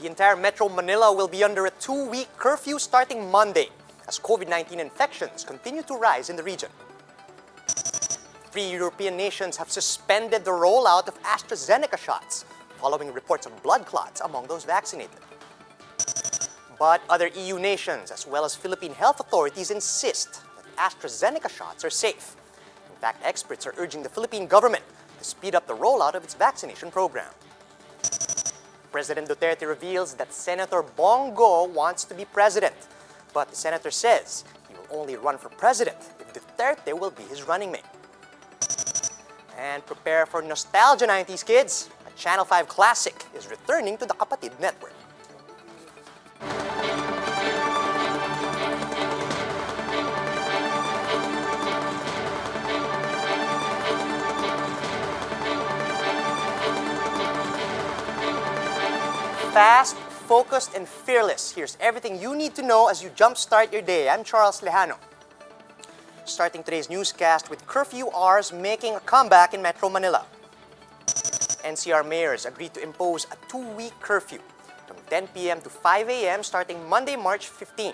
The entire Metro Manila will be under a 2-week curfew starting Monday as COVID-19 infections continue to rise in the region. 3 European nations have suspended the rollout of AstraZeneca shots following reports of blood clots among those vaccinated. But other EU nations, as well as Philippine health authorities, insist that AstraZeneca shots are safe. In fact, experts are urging the Philippine government to speed up the rollout of its vaccination program. President Duterte reveals that Senator Bongo wants to be president, but the senator says he will only run for president if Duterte will be his running mate. And prepare for nostalgia, 90s kids. A Channel 5 classic is returning to the Kapatid Network. Fast, focused, and fearless. Here's everything you need to know as you jumpstart your day. I'm Charles Lejano. Starting today's newscast with curfew hours making a comeback in Metro Manila. NCR mayors agreed to impose a 2-week curfew from 10 p.m. to 5 a.m. starting Monday, March 15.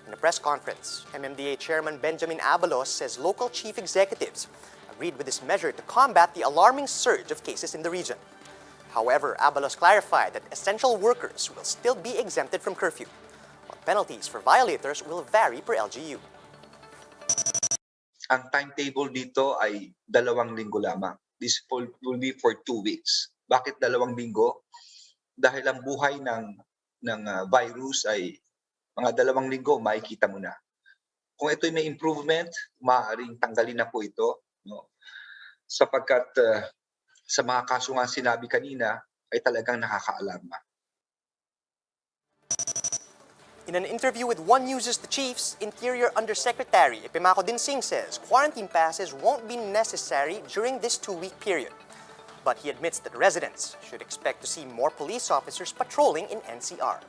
In a press conference, MMDA Chairman Benjamin Abalos says local chief executives agreed with this measure to combat the alarming surge of cases in the region. However, Abalos clarified that essential workers will still be exempted from curfew, while penalties for violators will vary per LGU. Ang timetable dito ay 2 linggo lamang. This will be for 2 weeks. Bakit 2 linggo? Dahil ang buhay ng virus ay mga 2 linggo, makikita mo na. Kung ito'y may improvement, maaaring tanggalin na po ito. No? Sapagkat sa mga kaso nga sinabi kanina, ay talagang nakakaalarma. In an interview with One News's The Chiefs, Interior Undersecretary Epimako Dinsing says quarantine passes won't be necessary during this 2-week period. But he admits that residents should expect to see more police officers patrolling in NCR.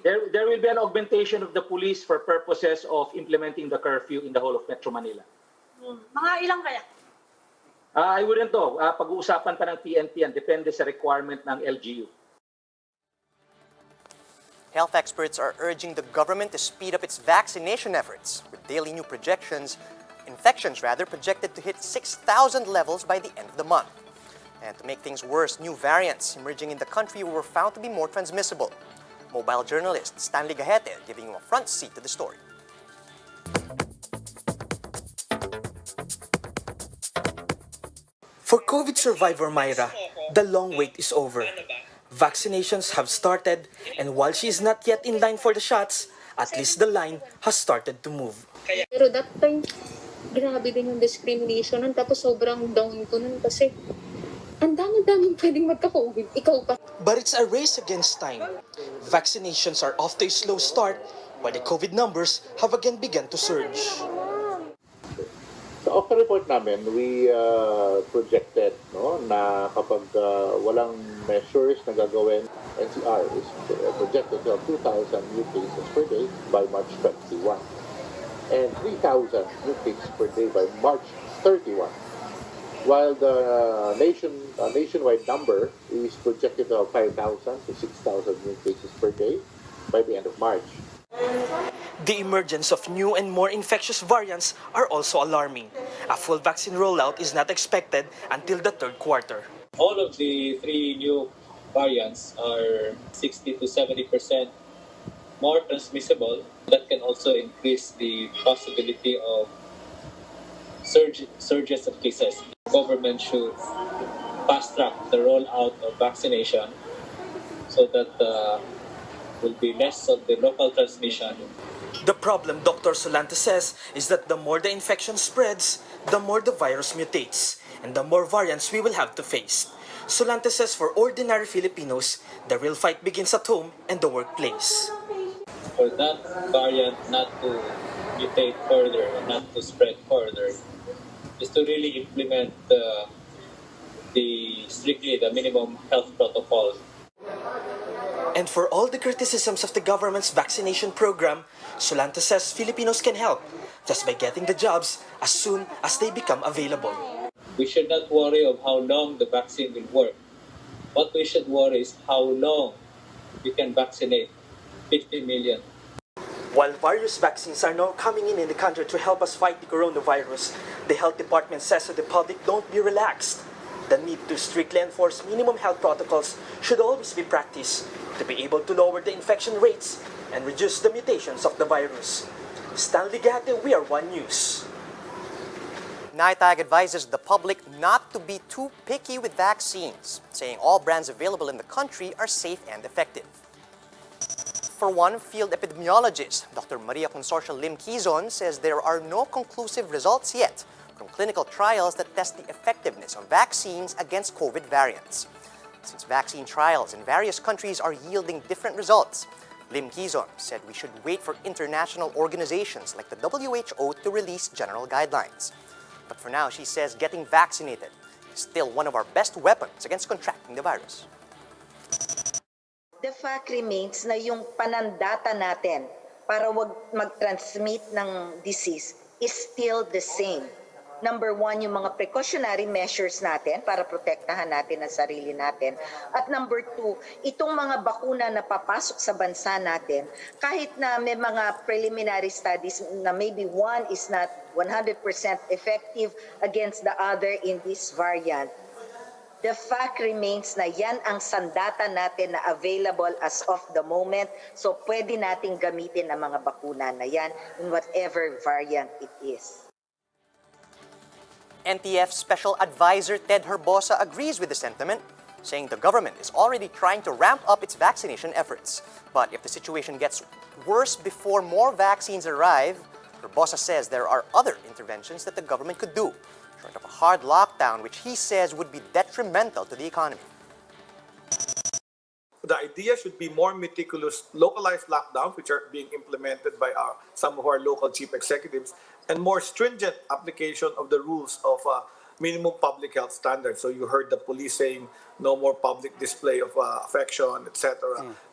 There will be an augmentation of the police for purposes of implementing the curfew in the whole of Metro Manila. Mga ilang kaya? I wouldn't know. Pag-uusapan pa ng PNP yan. Depende sa requirement ng LGU. Health experts are urging the government to speed up its vaccination efforts, with daily new infections projected to hit 6,000 levels by the end of the month. And to make things worse, new variants emerging in the country were found to be more transmissible. Mobile journalist Stanley Gahete giving you a front seat to the story. For COVID survivor Myra, the long wait is over. Vaccinations have started, and while she is not yet in line for the shots, at least the line has started to move. Pero that time, grabe din yung discrimination nun. Tapos sobrang down ko nun kasi ang dami-daming pwedeng magka-COVID. Ikaw pa. But it's a race against time. Vaccinations are off to a slow start, while the COVID numbers have again begun to surge. Sa off report namin, we projected na kapag walang measures na gagawin, NCR is projected to have 2,000 new cases per day by March 21 and 3,000 new cases per day by March 31. While the nationwide number is projected to have 5,000 to 6,000 new cases per day by the end of March. The emergence of new and more infectious variants are also alarming. A full vaccine rollout is not expected until the third quarter. All of the 3 new variants are 60 to 70% more transmissible. That can also increase the possibility of surges of cases. The government should fast-track the rollout of vaccination so that will be less of the local transmission. The problem, Dr. Solante says, is that the more the infection spreads, the more the virus mutates, and the more variants we will have to face. Solante says for ordinary Filipinos, the real fight begins at home and the workplace. For that variant not to mutate further and not to spread further, is to really implement strictly the minimum health protocol. And for all the criticisms of the government's vaccination program, Solante says Filipinos can help just by getting the jobs as soon as they become available. We should not worry of how long the vaccine will work. What we should worry is how long we can vaccinate 50 million. While various vaccines are now coming in the country to help us fight the coronavirus, the health department says to the public, don't be relaxed. The need to strictly enforce minimum health protocols should always be practiced to be able to lower the infection rates and reduce the mutations of the virus. Stanley Gate, We Are One News. NITAG advises the public not to be too picky with vaccines, saying all brands available in the country are safe and effective. For one, field epidemiologist Dr. Maria Consorcio Lim Quizon says there are no conclusive results yet from clinical trials that test the effectiveness of vaccines against COVID variants. Since vaccine trials in various countries are yielding different results, Lim Quizon said we should wait for international organizations like the WHO to release general guidelines. But for now, she says getting vaccinated is still one of our best weapons against contracting the virus. The fact remains na yung panandata natin para wag mag-transmit ng disease is still the same. Number one, yung mga precautionary measures natin para protektahan natin ang sarili natin. At number two, itong mga bakuna na papasok sa bansa natin, kahit na may mga preliminary studies na maybe one is not 100% effective against the other in this variant, the fact remains na yan ang sandata natin na available as of the moment. So pwede nating gamitin ang mga bakuna na yan in whatever variant it is. NTF Special Advisor Ted Herbosa agrees with the sentiment, saying the government is already trying to ramp up its vaccination efforts. But if the situation gets worse before more vaccines arrive, Herbosa says there are other interventions that the government could do, short of a hard lockdown, which he says would be detrimental to the economy. The idea should be more meticulous, localized lockdowns, which are being implemented by some of our local chief executives, and more stringent application of the rules of minimum public health standards. So you heard the police saying no more public display of affection, etc.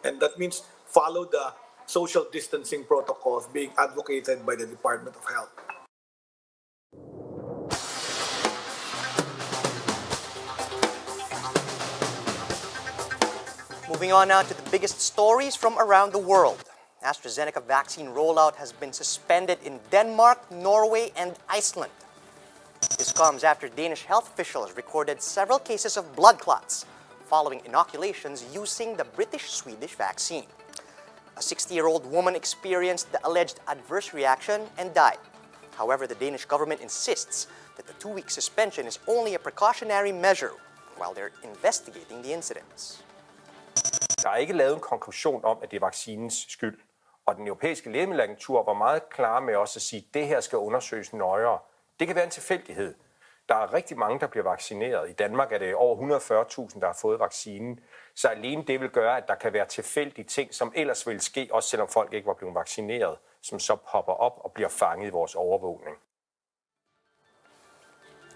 And that means follow the social distancing protocols being advocated by the Department of Health. Moving on now to the biggest stories from around the world. AstraZeneca vaccine rollout has been suspended in Denmark, Norway, and Iceland. This comes after Danish health officials recorded several cases of blood clots following inoculations using the British-Swedish vaccine. A 60-year-old woman experienced the alleged adverse reaction and died. However, the Danish government insists that the 2-week suspension is only a precautionary measure while they're investigating the incidents. Der er ikke lavet en konklusion om, at det er vaccinens skyld. Og den europæiske lægemiddelagentur var meget klar med også at sige, at det her skal undersøges nøjere. Det kan være en tilfældighed. Der er rigtig mange, der bliver vaccineret. I Danmark er det over 140.000, der har fået vaccinen. Så alene det vil gøre, at der kan være tilfældige ting, som ellers ville ske, også selvom folk ikke var blevet vaccineret, som så popper op og bliver fanget i vores overvågning.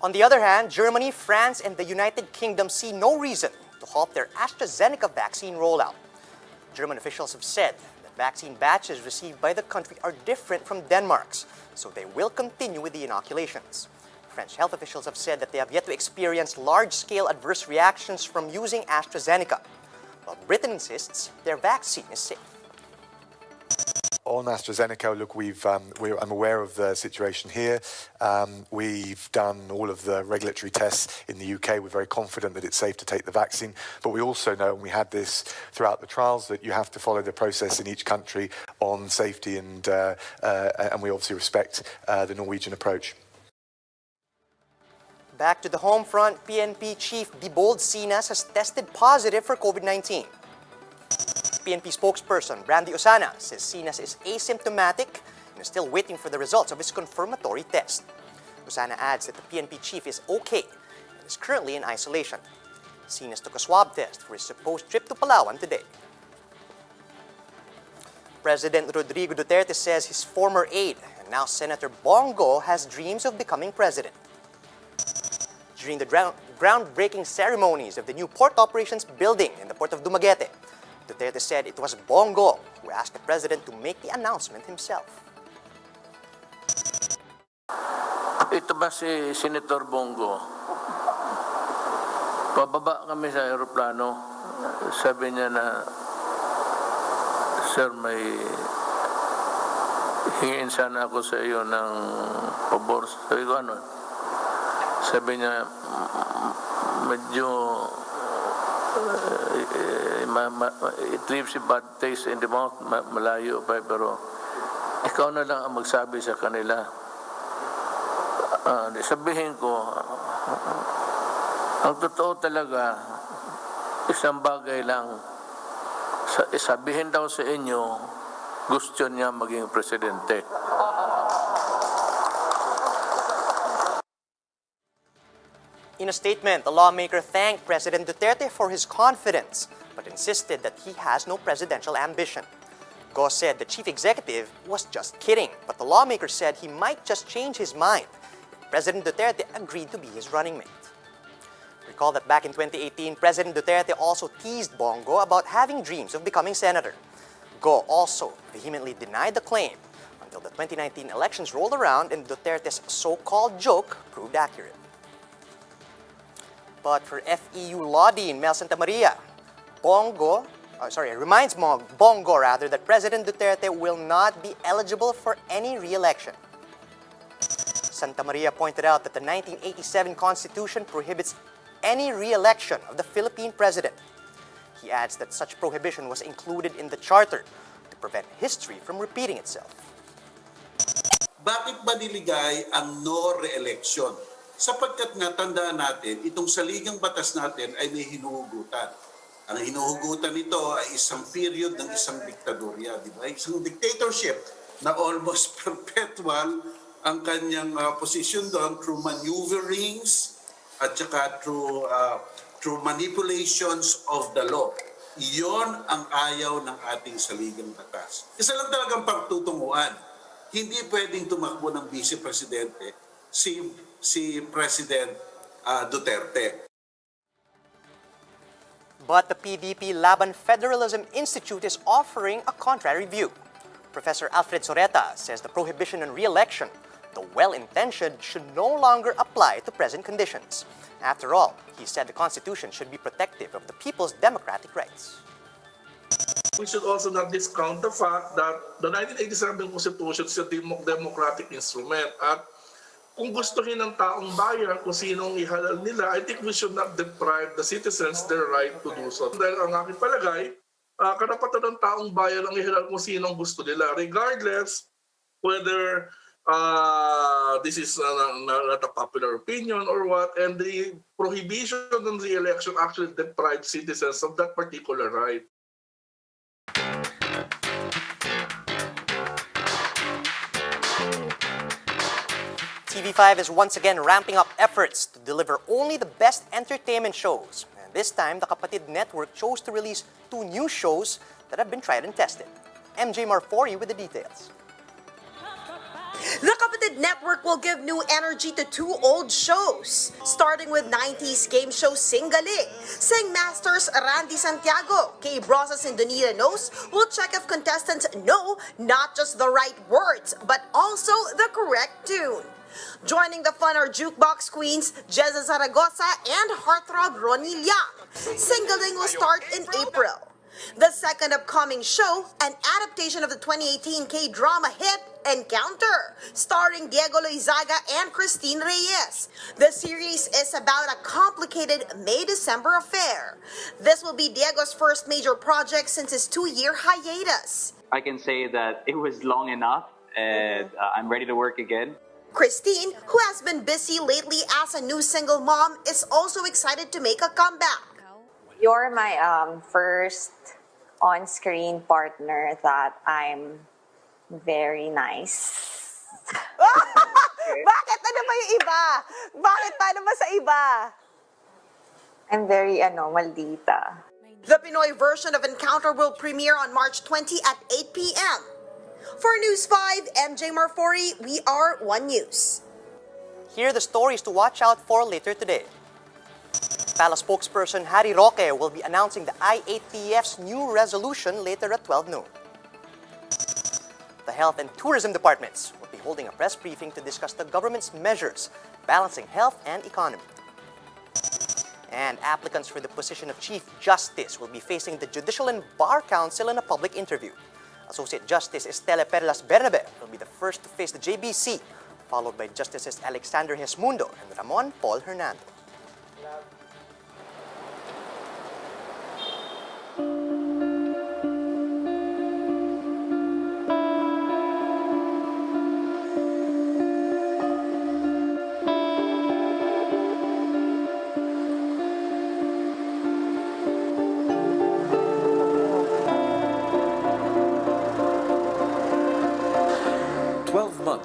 On the other hand, Germany, France, and the United Kingdom see no reason to halt their AstraZeneca vaccine rollout. German officials have said that vaccine batches received by the country are different from Denmark's, so they will continue with the inoculations. French health officials have said that they have yet to experience large-scale adverse reactions from using AstraZeneca, while Britain insists their vaccine is safe. On AstraZeneca, look, I'm aware of the situation here. We've done all of the regulatory tests in the UK. We're very confident that it's safe to take the vaccine. But we also know, and we had this throughout the trials, that you have to follow the process in each country on safety, and we obviously respect the Norwegian approach. Back to the home front, PNP chief Dibold Sinas has tested positive for COVID-19. PNP spokesperson Brandy Osana says Sinas is asymptomatic and is still waiting for the results of his confirmatory test. Osana adds that the PNP chief is okay and is currently in isolation. Sinas took a swab test for his supposed trip to Palawan today. President Rodrigo Duterte says his former aide and now Senator Bongo has dreams of becoming president. During the groundbreaking ceremonies of the new port operations building in the port of Dumaguete, Duterte said it was Bongo who asked the president to make the announcement himself. Ito ba si Senator Bongo? Pababa kami sa aeroplano. Sabi niya na, "Sir, may hingin sana ako sa iyo ng pabor." Sabi ko, "Ano?" Sabi niya, medyo it leaves a bad taste in the mouth, malayo pa, pero ikaw na lang ang magsabi sa kanila. Sabihin ko, ang totoo talaga, isang bagay lang, sabihin daw sa inyo, gusto niya maging presidente. In a statement, the lawmaker thanked President Duterte for his confidence, but insisted that he has no presidential ambition. Go said the chief executive was just kidding, but the lawmaker said he might just change his mind if President Duterte agreed to be his running mate. Recall that back in 2018, President Duterte also teased Bongo about having dreams of becoming senator. Go also vehemently denied the claim until the 2019 elections rolled around and Duterte's so-called joke proved accurate. But for FEU Law Dean Mel Santamaria, reminds Bongo that President Duterte will not be eligible for any re-election. Santamaria pointed out that the 1987 Constitution prohibits any re-election of the Philippine president. He adds that such prohibition was included in the charter to prevent history from repeating itself. Bakit ba niligay ang no re-election? Sapagkat nga tandaan natin, itong saligang batas natin ay may hinuhugutan. Ang hinuhugutan nito ay isang period ng isang diktadorya, di ba? Isang dictatorship na almost perpetual ang kanyang position doon through maneuverings at saka through manipulations of the law. Iyon ang ayaw ng ating saligang batas. Isa lang talagang pagtutunguan. Hindi pwedeng tumakbo ng Vice Presidente si President Duterte. But the PDP Laban Federalism Institute is offering a contrary view. Professor Alfred Soreta says the prohibition on re-election, though well-intentioned, should no longer apply to present conditions. After all, he said the Constitution should be protective of the people's democratic rights. We should also not discount the fact that the 1987 Constitution is a democratic instrument. At kung gustuhin ng taong bayan kung sinong ihalal nila, I think we should not deprive the citizens their right to do so. Dahil ang aking palagay, karapatan ng taong bayan ang ihalal kung sinong gusto nila, regardless whether this is not a popular opinion or what, and the prohibition on the election actually deprives citizens of that particular right. TV5 is once again ramping up efforts to deliver only the best entertainment shows. And this time, the Kapatid Network chose to release 2 new shows that have been tried and tested. MJ Marfori with the details. The Kapatid Network will give new energy to 2 old shows, starting with 90s game show Singaling. Singmasters Randy Santiago, Kay Brosas and Donita Knows will check if contestants know not just the right words, but also the correct tune. Joining the fun are jukebox queens Jeza Zaragoza and heartthrob Ronnie Liang. Singaling will start in April. The second upcoming show, an adaptation of the 2018 K-drama hit Encounter, starring Diego Loizaga and Christine Reyes. The series is about a complicated May-December affair. This will be Diego's first major project since his 2-year hiatus. I can say that it was long enough and I'm ready to work again. Christine, who has been busy lately as a new single mom, is also excited to make a comeback. You're my first on-screen partner that I'm very nice. Bakit? Ano ba yung iba? Bakit? Paano ba sa iba? I'm very, maldita. The Pinoy version of Encounter will premiere on March 20 at 8 p.m. For News 5, MJ Marfori, we are One News. Here are the stories to watch out for later today. Pala spokesperson Harry Roque will be announcing the IATF's new resolution later at 12 noon. The Health and Tourism Departments will be holding a press briefing to discuss the government's measures balancing health and economy. And applicants for the position of Chief Justice will be facing the Judicial and Bar Council in a public interview. Associate Justice Estela Perlas Bernabe will be the first to face the JBC, followed by Justices Alexander Hesmundo and Ramon Paul Hernando.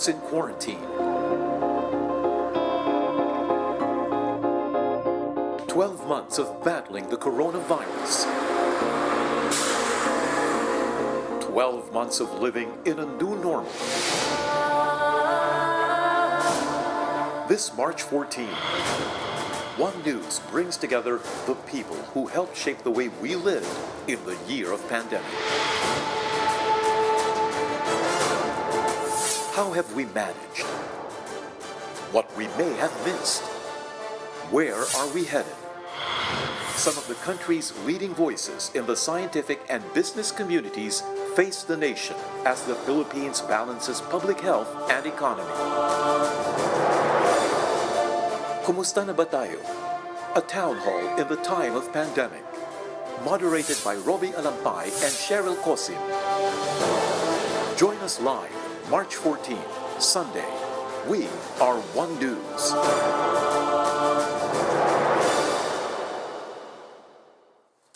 In quarantine. 12 months of battling the coronavirus. 12 months of living in a new normal. This March 14, One News brings together the people who helped shape the way we live in the year of pandemic. How have we managed? What we may have missed? Where are we headed? Some of the country's leading voices in the scientific and business communities face the nation as the Philippines balances public health and economy. Kumusta na ba tayo? A town hall in the time of pandemic. Moderated by Robbie Alampay and Cheryl Cosim. Join us live March 14, Sunday. We are One News.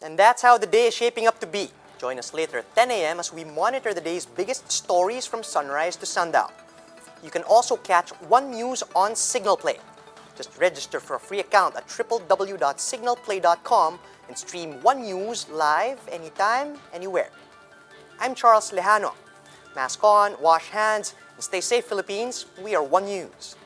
And that's how the day is shaping up to be. Join us later at 10 a.m. as we monitor the day's biggest stories from sunrise to sundown. You can also catch One News on Signal Play. Just register for a free account at www.signalplay.com and stream One News live anytime, anywhere. I'm Charles Lejano. Mask on, wash hands, and stay safe, Philippines. We are One News.